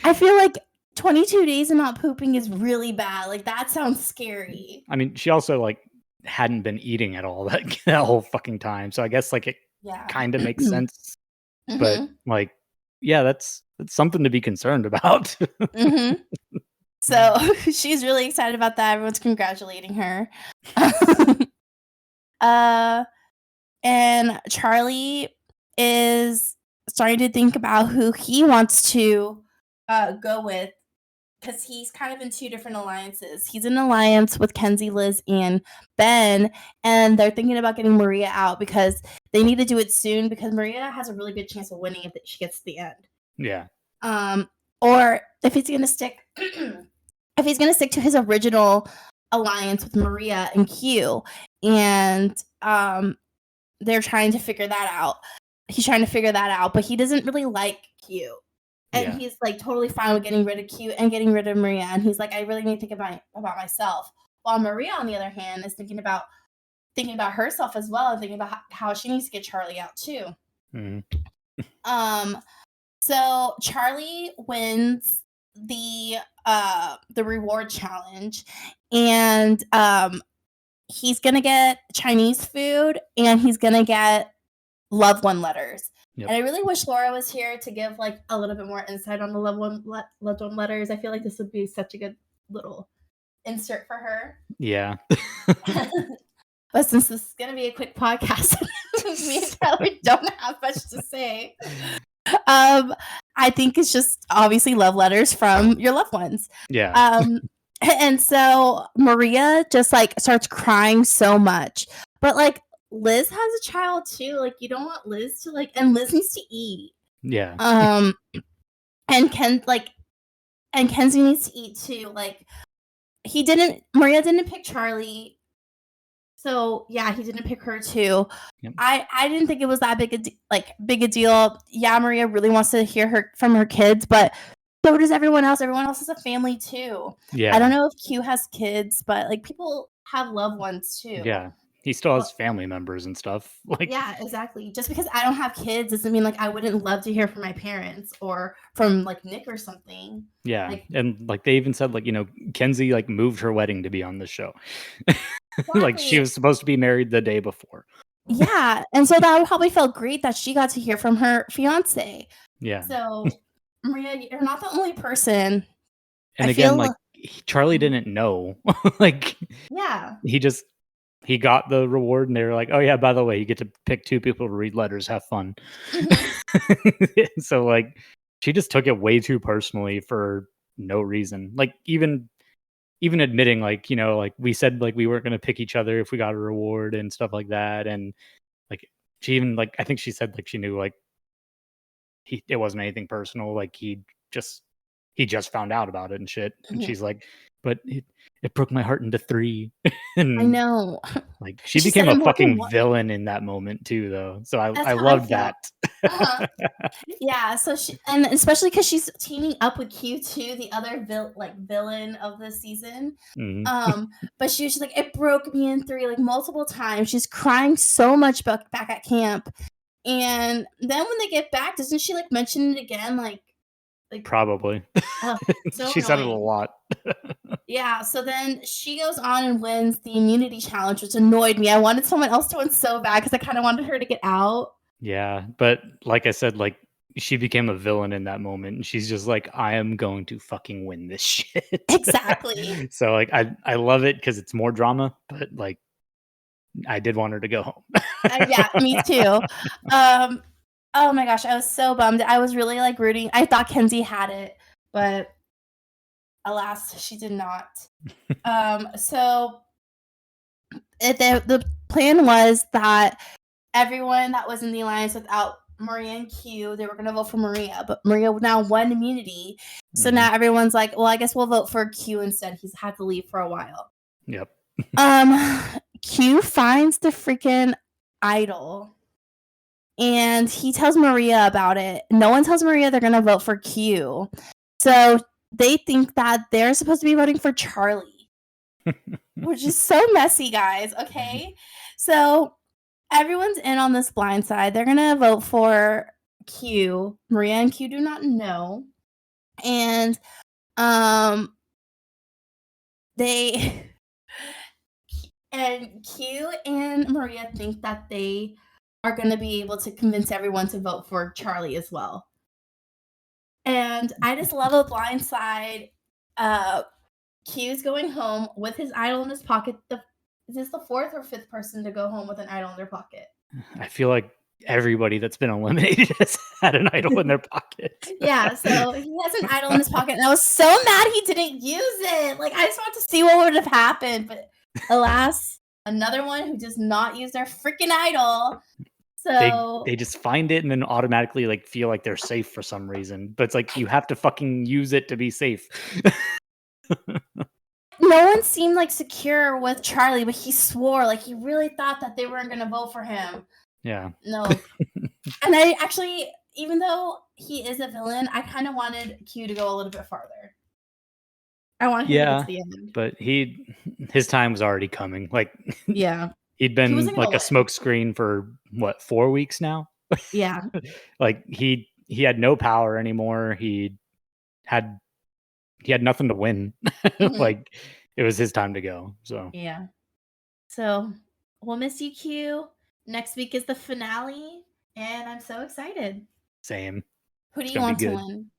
I feel like 22 days of not pooping is really bad. Like, that sounds scary. I mean, she also like hadn't been eating at all that whole fucking time, so I guess like it kind of makes sense. But like, yeah, that's something to be concerned about. So she's really excited about that. Everyone's congratulating her. And Charlie is starting to think about who he wants to go with, because he's kind of in 2 different alliances. He's in an alliance with Kenzie, Liz, and Ben, and they're thinking about getting Maria out because they need to do it soon because Maria has a really good chance of winning if she gets to the end. Yeah. Or if he's gonna stick to his original alliance with Maria and Q, and they're trying to figure that out. He's trying to figure that out, but he doesn't really like Q. And he's like totally fine with getting rid of Q and getting rid of Maria. And he's like, I really need to think about myself. While Maria, on the other hand, is thinking about herself as well and thinking about how she needs to get Charlie out too. So Charlie wins the reward challenge, and he's gonna get Chinese food and he's gonna get loved one letters. Yep. And I really wish Laura was here to give like a little bit more insight on the loved one letters. I feel like this would be such a good little insert for her. Yeah. But since this is gonna be a quick podcast, me and Tyler don't have much to say. I think it's just obviously love letters from your loved ones. Yeah. And so Maria just like starts crying so much, but like Liz has a child too. Like, you don't want Liz to like, and Liz needs to eat. Yeah. And Kenzie needs to eat too. Like, Maria didn't pick Charlie. So yeah, he didn't pick her too. Yep. I didn't think it was that big a deal. Yeah, Maria really wants to hear from her kids, but so does everyone else. Everyone else has a family too. Yeah. I don't know if Q has kids, but like people have loved ones too. Yeah. He still has family members and stuff. Like, yeah, exactly. Just because I don't have kids doesn't mean like I wouldn't love to hear from my parents or from like Nick or something. Yeah. And like they even said, like, you know, Kenzie like moved her wedding to be on the show. Exactly. Like she was supposed to be married the day before. Yeah. And so that probably felt great that she got to hear from her fiance. Yeah. So Maria, you're not the only person. And again, like Charlie didn't know. Like, yeah. He got the reward and they were like, oh yeah, by the way, you get to pick 2 people to read letters, have fun. So like she just took it way too personally for no reason. Like even admitting like, you know, like we said like we weren't going to pick each other if we got a reward and stuff like that. And like she even like, I think she said like she knew like it wasn't anything personal. Like he just found out about it and shit. And she's like, but it broke my heart into 3. And I know. Like she became a fucking villain in that moment too, though. So I loved that. Yeah. So and especially because she's teaming up with Q too, the other villain of the season. Mm-hmm. But she was just like, it broke me in 3 like multiple times. She's crying so much back at camp, and then when they get back, doesn't she like mention it again? Like probably. So she said it a lot. Yeah, so then she goes on and wins the immunity challenge, which annoyed me. I wanted someone else to win so bad because I kind of wanted her to get out. Yeah, but like I said, like she became a villain in that moment, and she's just like, I am going to fucking win this shit. Exactly. So like I love it because it's more drama, but like I did want her to go home. Yeah, me too. Oh my gosh, I was so bummed. I was really like rooting. I thought Kenzie had it, but Alas, she did not. So the plan was that everyone that was in the alliance without Maria and Q, they were going to vote for Maria, but Maria now won immunity. So now everyone's like, well, I guess we'll vote for Q instead. He's had to leave for a while. Yep. Q finds the freaking idol and he tells Maria about it. No one tells Maria they're going to vote for Q. So they think that they're supposed to be voting for Charlie, which is so messy, guys. Okay. So everyone's in on this blind side. They're going to vote for Q. Maria and Q do not know. And they and Q and Maria think that they are going to be able to convince everyone to vote for Charlie as well. And I just love a blind side. Q's going home with his idol in his pocket. Is this the fourth or fifth person to go home with an idol in their pocket? I feel like everybody that's been eliminated has had an idol in their pocket. Yeah, so he has an idol in his pocket, and I was so mad he didn't use it. Like, I just want to see what would have happened, but alas, another one who does not use their freaking idol. So they just find it and then automatically like feel like they're safe for some reason. But it's like you have to fucking use it to be safe. No one seemed like secure with Charlie, but he swore like he really thought that they weren't going to vote for him. Yeah. No. And I actually, even though he is a villain, I kind of wanted Q to go a little bit farther. I want him to get to the end. But his time was already coming. Like, yeah. He'd been like a smokescreen for what, 4 weeks now? Yeah. Like he had no power anymore. He had nothing to win. Like it was his time to go. So yeah. So we'll miss you, Q. Next week is the finale, and I'm so excited. Same. Who do you want to win?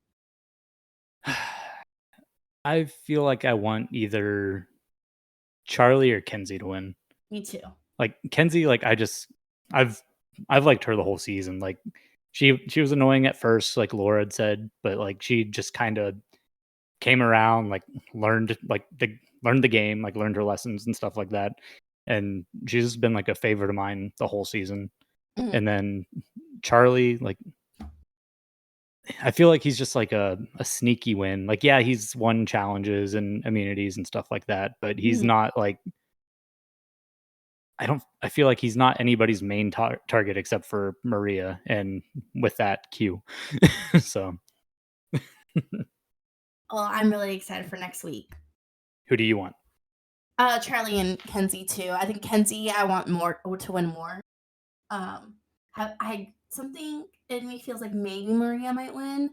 I feel like I want either Charlie or Kenzie to win. Me too. Like Kenzie, like I've liked her the whole season. Like she was annoying at first, like Laura had said, but like she just kind of came around, like learned the game, like learned her lessons and stuff like that. And she's just been like a favorite of mine the whole season. And then Charlie, like I feel like he's just like a sneaky win. Like, yeah, he's won challenges and immunities and stuff like that, but he's not like I feel like he's not anybody's main target except for Maria, and with that, Q. So well, I'm really excited for next week. Who do you want? Charlie and Kenzie too. I think Kenzie, I want more to win more. Something in me feels like maybe Maria might win,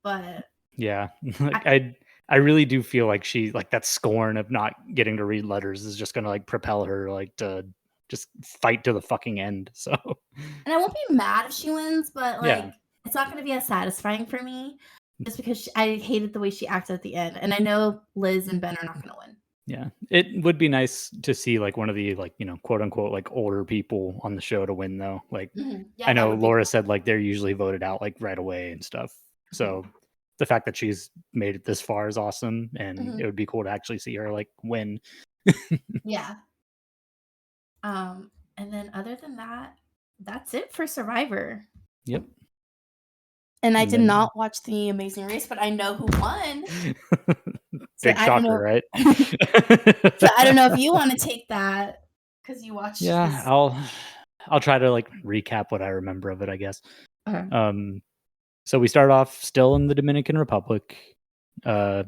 but yeah, like I really do feel like she, like that scorn of not getting to read letters is just gonna like propel her like to just fight to the fucking end. So, and I won't be mad if she wins, but like it's not gonna be as satisfying for me just because I hated the way she acted at the end, and I know Liz and Ben are not gonna win. Yeah, it would be nice to see like one of the like, you know, quote unquote like older people on the show to win though. Like I know Laura said like they're usually voted out like right away and stuff. So the fact that she's made it this far is awesome, and it would be cool to actually see her like win. Yeah. And then other than that, that's it for Survivor. Yep. And I did not watch The Amazing Race, but I know who won. Big shocker, right? So I don't know if you want to take that because you watched. Yeah, I'll try to like recap what I remember of it, I guess. Okay. So we start off still in the Dominican Republic. I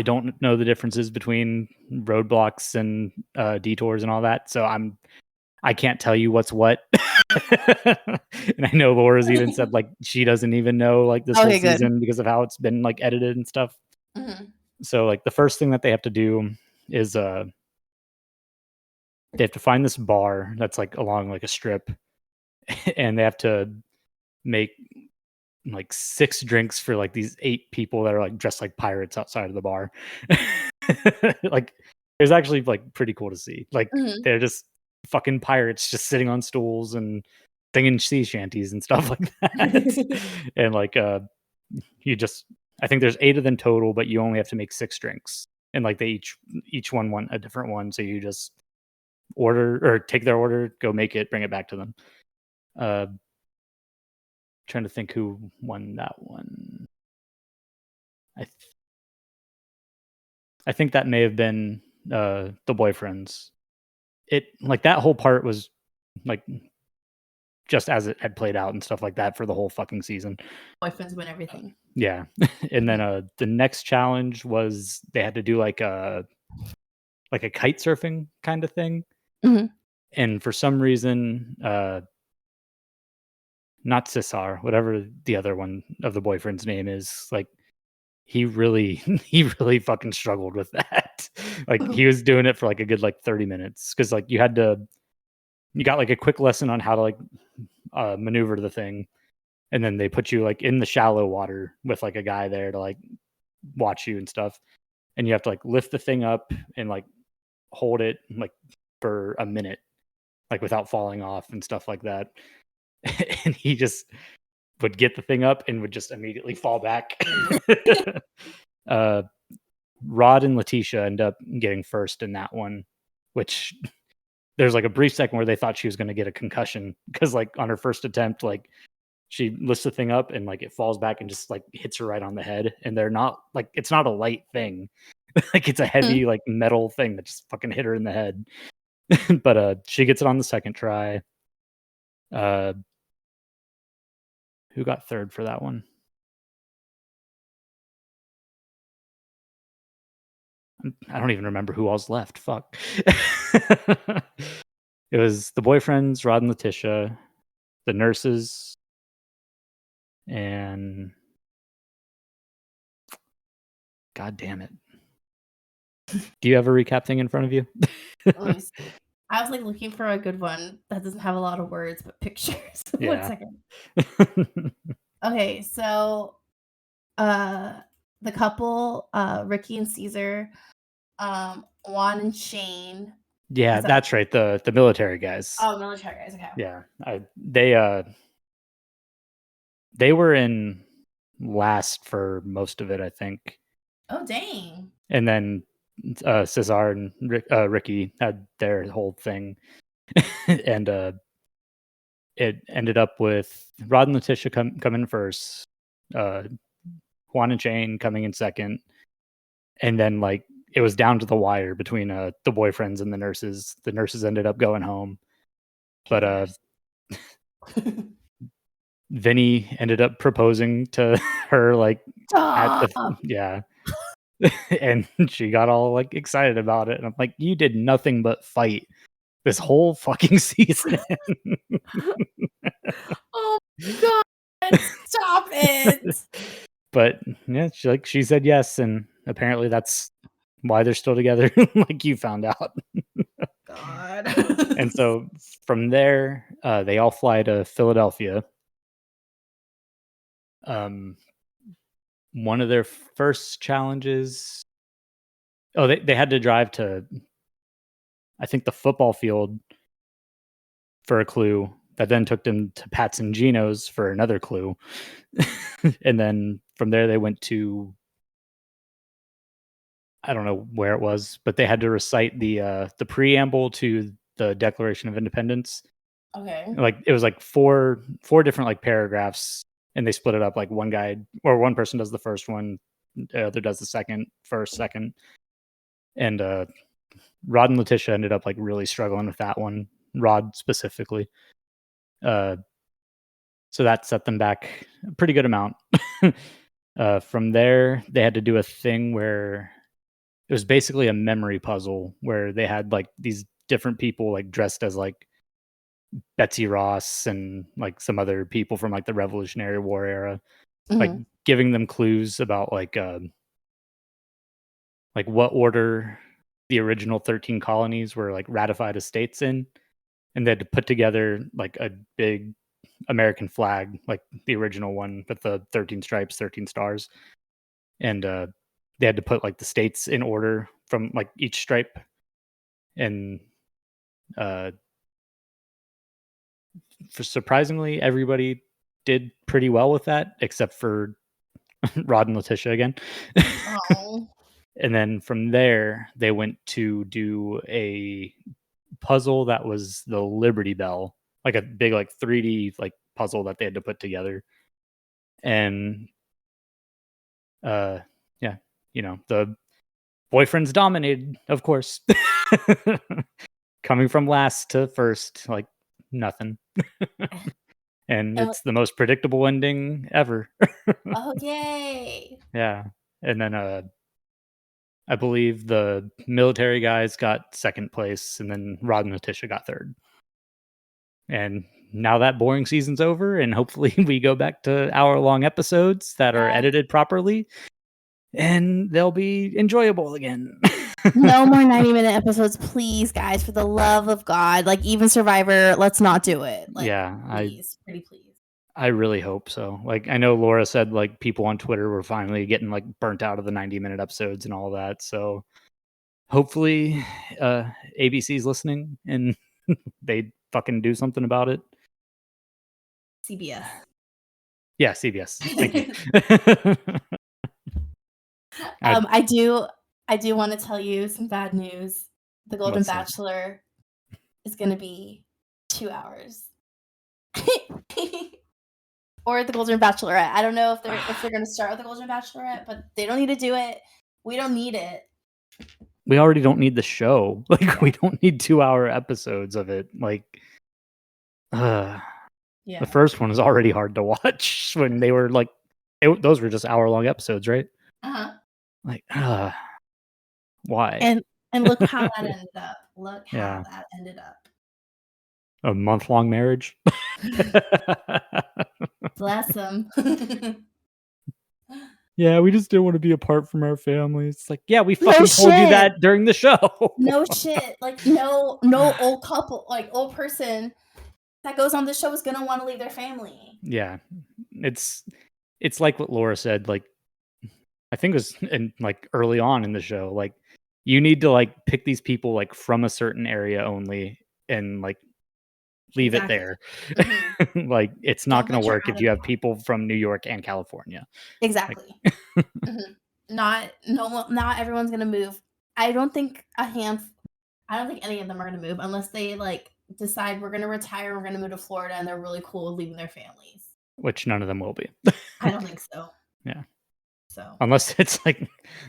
don't know the differences between roadblocks and detours and all that, so I can't tell you what's what. And I know Laura's even said like she doesn't even know like this whole season because of how it's been like edited and stuff. So like the first thing that they have to do is they have to find this bar that's like along like a strip, and they have to make like 6 drinks for like these 8 people that are like dressed like pirates outside of the bar. Like it was actually like pretty cool to see. Like they're just fucking pirates just sitting on stools and singing sea shanties and stuff like that. And like I think there's 8 of them total, but you only have to make 6 drinks, and like they each one want a different one, so you just order or take their order, go make it, bring it back to them. Trying to think who won that one. I think that may have been the boyfriends. It like that whole part was like just as it had played out and stuff like that for the whole fucking season. Boyfriends win everything. Yeah. And then the next challenge was they had to do like a kite surfing kind of thing. Mhm. And for some reason, not Cesar, whatever the other one of the boyfriend's name is, like he really fucking struggled with that. Like he was doing it for like a good like 30 minutes because like you got like a quick lesson on how to like maneuver the thing, and then they put you like in the shallow water with like a guy there to like watch you and stuff, and you have to like lift the thing up and like hold it like for a minute like without falling off and stuff like that. And he just would get the thing up and would just immediately fall back. Rod and Letitia end up getting first in that one, which there's like a brief second where they thought she was going to get a concussion because like on her first attempt, like she lifts the thing up and like it falls back and just like hits her right on the head. And they're not like, it's not a light thing. Like it's a heavy like metal thing that just fucking hit her in the head. But she gets it on the second try. Who got third for that one? I don't even remember who all's left. Fuck. It was the boyfriends, Rod and Letitia, the nurses, and God damn it. Do you have a recap thing in front of you? Let me see. I was like looking for a good one that doesn't have a lot of words but pictures. Yeah. 1 second. Okay, so the couple, Ricky and Caesar, Juan and Shane. Yeah, that's right. The military guys. Oh, military guys. Okay. Yeah, they were in last for most of it, I think. Oh, dang. And then Cesar and Ricky had their whole thing, and it ended up with Rod and Letitia coming first, Juan and Shane coming in second, and then like it was down to the wire between the boyfriends and the nurses. The nurses ended up going home, but Vinny ended up proposing to her like yeah. And she got all like excited about it, and I'm like, you did nothing but fight this whole fucking season. Oh God, stop it. But yeah, she said yes, and apparently that's why they're still together, like you found out. God. And so from there, they all fly to Philadelphia. One of their first challenges, they had to drive to, I think, the football field for a clue that then took them to Pat's and Gino's for another clue. And then from there they went to, I don't know where it was, but they had to recite the preamble to the Declaration of Independence. Okay. Like it was like four different like paragraphs, and they split it up. Like one guy or one person does the first one, the other does the second. And Rod and Letitia ended up like really struggling with that one. Rod specifically. So that set them back a pretty good amount. From there, they had to do a thing where it was basically a memory puzzle where they had like these different people like dressed as like Betsy Ross and like some other people from like the Revolutionary War era, like giving them clues about like what order the original 13 colonies were like ratified as states in, and they had to put together like a big American flag, like the original one with the 13 stripes, 13 stars, and they had to put like the states in order from like each stripe, and for surprisingly everybody did pretty well with that except for Rod and Letitia again. Oh. And then from there, they went to do a puzzle that was the Liberty Bell, like a big 3D puzzle that they had to put together. And yeah, the boyfriends dominated, of course. Coming from last to first, nothing. And it's the most predictable ending ever. Oh, yay. Yeah. And then I believe the military guys got second place, and then Rod and Letitia got third. And now that boring season's over, and hopefully we go back to hour-long episodes that are edited properly, and they'll be enjoyable again. No more 90-minute episodes, please, guys, for the love of God. Even Survivor, let's not do it. Yeah, please, pretty please. I really hope so. I know Laura said people on Twitter were finally getting burnt out of the 90-minute episodes and all that. So hopefully ABC's listening and they fucking do something about it. CBS. Yeah, CBS. Thank you. I do want to tell you some bad news. The Golden Bachelor is going to be 2 hours. Or the Golden Bachelorette. I don't know if they're going to start with the Golden Bachelorette, but they don't need to do it. We don't need it. We already don't need the show. We don't need 2-hour episodes of it. The first one is already hard to watch when they were those were just hour-long episodes, right? Why? And look how that ended up. Look how that ended up. A month-long marriage. Bless them. Yeah, we just didn't want to be apart from our families. We fucking told you that during the show. No shit. No old couple, old person that goes on the show is gonna want to leave their family. Yeah, it's like what Laura said. I think it was early on in the show. You need to pick these people from a certain area only and leave it there. Mm-hmm. It's not going to work if you have people from New York and California. Exactly. Mm-hmm. Not everyone's gonna move. I don't think any of them are gonna move unless they decide we're gonna retire, we're gonna move to Florida, and they're really cool with leaving their families. Which none of them will be. I don't think so. Yeah. So unless it's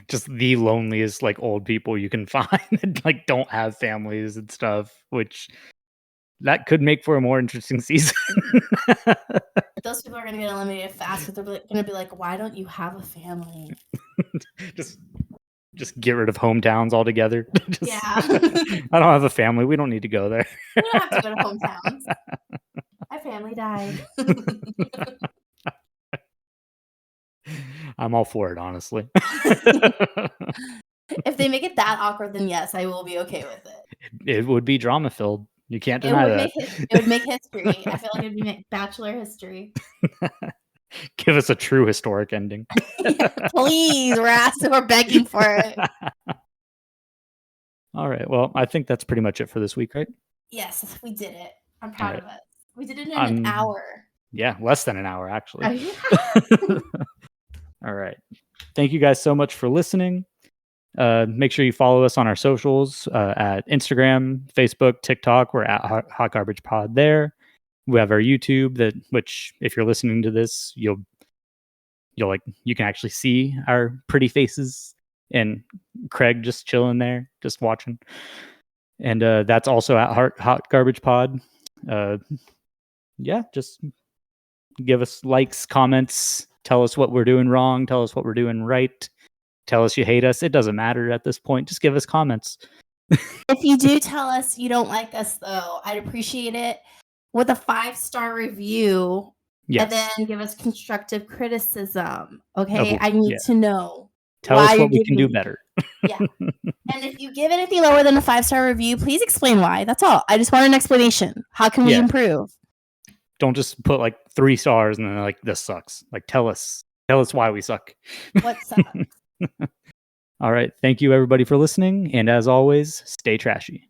just the loneliest old people you can find and don't have families and stuff, which that could make for a more interesting season. Those people are going to get eliminated fast, but they're going to be like, why don't you have a family? just get rid of hometowns altogether. Yeah. I don't have a family. We don't need to go there. We don't have to go to hometowns. My family died. I'm all for it, honestly. If they make it that awkward, then yes, I will be okay with it. It would be drama filled. You can't deny that. It would make history. I feel like it would be Bachelor history. Give us a true historic ending. Yeah, please, we're begging for it. All right. Well, I think that's pretty much it for this week, right? Yes, we did it. I'm proud of us. We did it in an hour. Yeah, less than an hour, actually. All right. Thank you guys so much for listening. Make sure you follow us on our socials at Instagram, Facebook, TikTok. We're at Hot Garbage Pod there. We have our YouTube which if you're listening to this, you can actually see our pretty faces and Craig just chilling there, just watching. And that's also at Hot Garbage Pod. Yeah, just give us likes, comments, tell us what we're doing wrong, tell us what we're doing right. Tell us you hate us. It doesn't matter at this point. Just give us comments. If you do tell us you don't like us, though, I'd appreciate it with a 5-star review. Yes. And then give us constructive criticism. Okay? I need to know. Tell us what we can do better. Yeah. And if you give anything lower than a 5-star review, please explain why. That's all. I just want an explanation. How can we improve? Don't just put 3 stars and then this sucks. Tell us why we suck. What sucks? All right. Thank you, everybody, for listening. And as always, stay trashy.